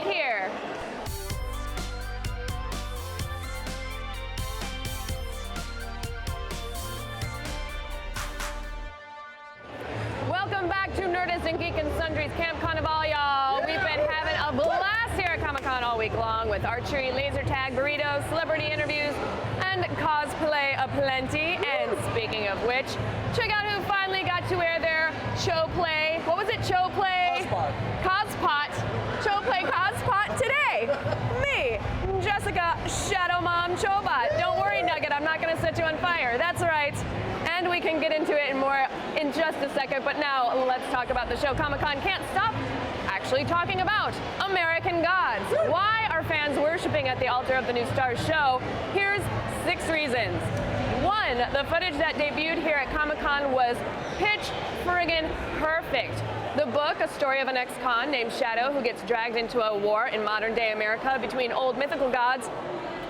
right here. Welcome back to Nerdist and Geek and Sundry's Camp Conival, y'all. We've been having a blast here at Comic-Con all week long with archery, laser tag, burritos, celebrity interviews, and cosplay aplenty. And speaking of which, check out who finally got to wear their Chobot. What was it? Chobot? Cospot. Chobot Cospot today. Me, Jessica Shadow Mom Chobot. Don't worry, Nugget, I'm not going to set you on fire. That's right. And we can get into it more in just a second, but now let's talk about the show Comic-Con can't stop actually talking about American Gods. Why are fans worshiping at the altar of the new Starz show? Here's 6 reasons. 1, the footage that debuted here at Comic-Con was pitch friggin' perfect. The book, a story of an ex-con named Shadow who gets dragged into a war in modern-day America between old mythical gods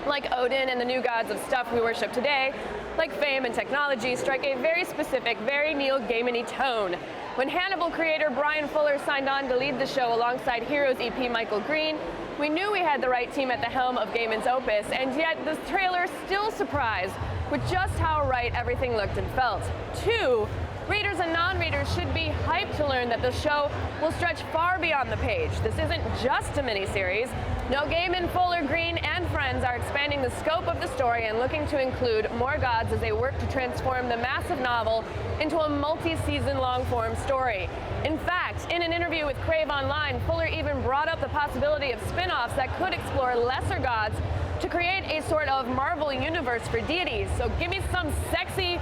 like Odin and the new gods of stuff we worship today, like fame and technology, strike a very specific, very Neil Gaiman-y tone. When Hannibal creator Brian Fuller signed on to lead the show alongside Heroes EP Michael Green, we knew we had the right team at the helm of Gaiman's opus, and yet the trailer still surprised with just how right everything looked and felt. 2, readers and non-readers should be hyped to learn that the show will stretch far beyond the page. This isn't just a miniseries. No, Gaiman, Fuller, Green, and friends are expanding the scope of the story and looking to include more gods as they work to transform the massive novel into a multi-season long-form story. In fact, in an interview with Crave Online, Fuller even brought up the possibility of spin-offs that could explore lesser gods to create a sort of Marvel universe for deities. So give me some sexy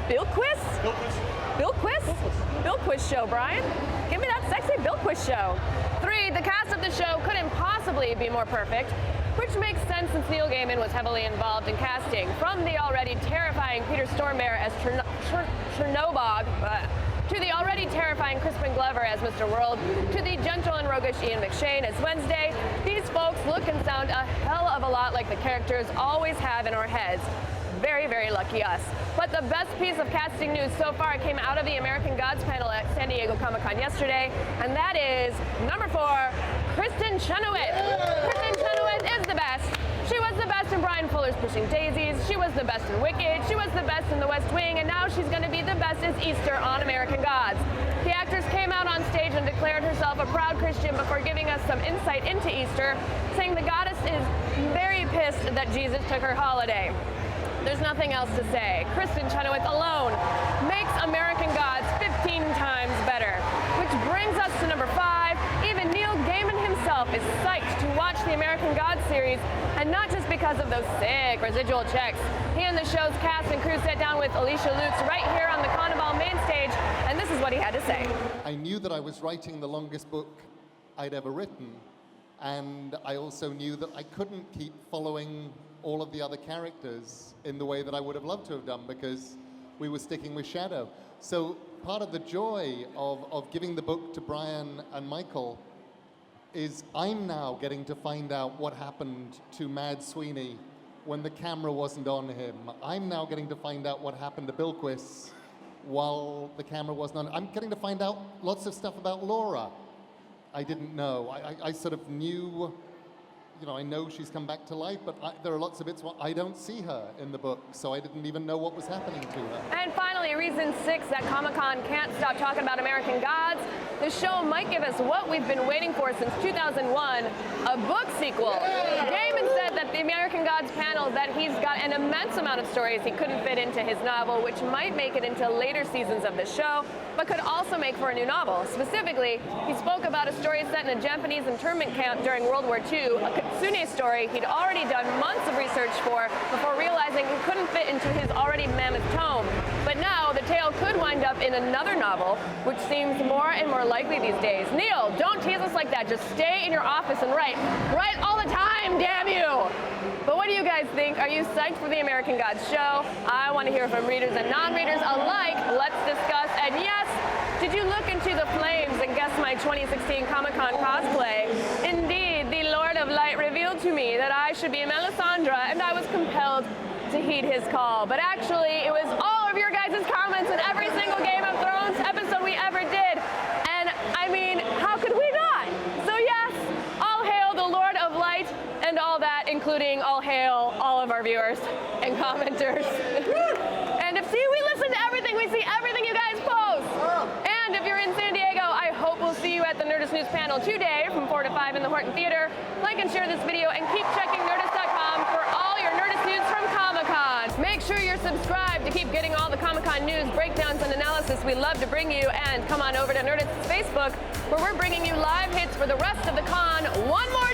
Bilquist show, Brian. Give me that sexy Bilquist show. 3, the cast of the show couldn't possibly be more perfect, which makes sense since Neil Gaiman was heavily involved in casting. From the already terrifying Peter Stormare as Chernobog, to the already terrifying Crispin Glover as Mr. World, to the gentle and roguish Ian McShane as Wednesday, these folks look and sound a hell of a lot like the characters always have in our heads. Very, very lucky us. But the best piece of casting news so far came out of the American Gods panel at San Diego Comic-Con yesterday, and that is number 4, Kristen Chenoweth. Kristen Chenoweth is the best. She was the best in Brian Fuller's Pushing Daisies, she was the best in Wicked, she was the best in The West Wing, and now she's going to be the best as Easter on American Gods. The actress came out on stage and declared herself a proud Christian before giving us some insight into Easter, saying the goddess is very pissed that Jesus took her holiday. There's nothing else to say. Kristen Chenoweth alone makes American Gods 15 times better. Which brings us to number 5. Even Neil Gaiman himself is psyched to watch the American Gods series, and not just because of those sick residual checks. He and the show's cast and crew sat down with Alicia Lutz right here on the Conival main stage, and this is what he had to say. I knew that I was writing the longest book I'd ever written, and I also knew that I couldn't keep following all of the other characters in the way that I would have loved to have done because we were sticking with Shadow. So part of the joy of giving the book to Brian and Michael is I'm now getting to find out what happened to Mad Sweeney when the camera wasn't on him. I'm now getting to find out what happened to Bilquist while the camera wasn't on. I'm getting to find out lots of stuff about Laura I didn't know. I sort of knew, you know, I know she's come back to life, but there are lots of bits where I don't see her in the book, so I didn't even know what was happening to her. And finally, reason 6 that Comic-Con can't stop talking about American Gods. The show might give us what we've been waiting for since 2001, a book sequel. Gaiman said that the American Gods panel that he's got an immense amount of stories he couldn't fit into his novel, which might make it into later seasons of the show, but could also make for a new novel. Specifically, he spoke about a story set in a Japanese internment camp during World War II, a Kitsune story he'd already done months of research for before realizing he couldn't fit into his already mammoth tome. But now, the tale could wind up in another novel, which seems more and more likely these days. Neil, don't tease us like that. Just stay in your office and write. Write all the time, damn you! But what do you guys think? Are you psyched for the American Gods show? I want to hear from readers and non-readers alike. Let's discuss. And yes, did you look into the flames and guess my 2016 Comic-Con cosplay? Indeed, the Lord of Light revealed to me that I should be Melisandre, and I was compelled to heed his call. But actually, it was all of your guys' comments in every single Game of Thrones episode we ever did. And I mean, how could we not? So yes, all hail the commenters. And we listen to everything. We see everything you guys post. And if you're in San Diego, I hope we'll see you at the Nerdist News panel today from 4 to 5 in the Horton Theater. Like and share this video and keep checking Nerdist.com for all your Nerdist news from Comic-Con. Make sure you're subscribed to keep getting all the Comic-Con news, breakdowns, and analysis we love to bring you. And come on over to Nerdist's Facebook, where we're bringing you live hits for the rest of the con one more